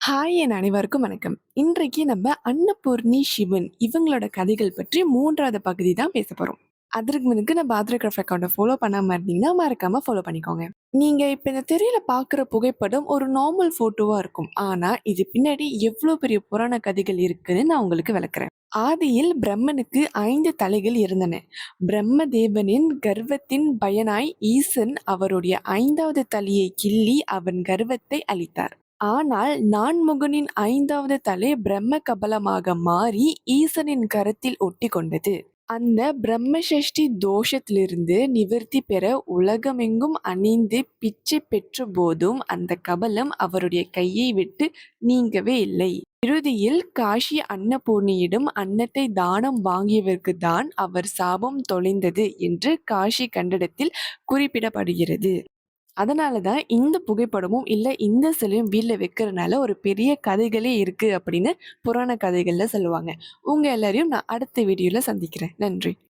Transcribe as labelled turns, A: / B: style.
A: Hi என் அனைவருக்கும் வணக்கம். இன்றைக்கு நம்ம அன்னபூர்ணி சிவன் இவங்களோட கதைகள் பற்றி 3வது பகுதி தான் பேச போறோம். அதற்கு முன்னுக்கு நம்ம பாத்ரகிராஃப் அக்கௌண்ட்ட ஃபாலோ பண்ணாம இருந்தீங்கன்னா, மறக்காம ஃபாலோ பண்ணிக்கோங்க. நீங்க இப்ப இந்த திரையில பார்க்குற புகைப்படம் ஒரு நார்மல் ஃபோட்டோவா இருக்கும். ஆனா, இது பின்னாடி எவ்ளோ பெரிய புராண கதைகள் இருக்குன்னு நான் உங்களுக்கு விளக்குறேன். ஆதியில் பிரம்மனுக்கு 5 தலைகள் இருந்தன. பிரம்மதேவனின் கர்வத்தின் பயனாய் ஈசன் அவருடைய 5வது தலையை கிள்ளி அவன் கர்வத்தை அழித்தார். ஆனால் நான்முகனின் 5வது தலை பிரம்ம கபலமாக மாறி ஈசனின் கரத்தில் ஒட்டிக்கொண்டது. அந்த பிரம்மசஷ்டி தோஷத்திலிருந்து நிவிர்த்தி பெற உலகமெங்கும் அணிந்து பிச்சை பெற்ற போதும் அந்த கபலம் அவருடைய கையை விட்டு நீங்கவே இல்லை. இறுதியில் காஷி அன்னபூர்ணியிடம் அன்னத்தை தானம் வாங்கியவருக்கு தான் அவர் சாபம் தொலைந்தது என்று காஷி கண்டடத்தில் குறிப்பிடப்படுகிறது. அதனால தான் இந்த புகைப்படமும், இல்ல இந்த சிலையும் வீட்ல வைக்கிறனால ஒரு பெரிய கதைகளே இருக்கு அப்படின்னு புராண கதைகள்ல சொல்லுவாங்க. உங்க எல்லாரையும் நான் அடுத்த வீடியோல சந்திக்கிறேன். நன்றி.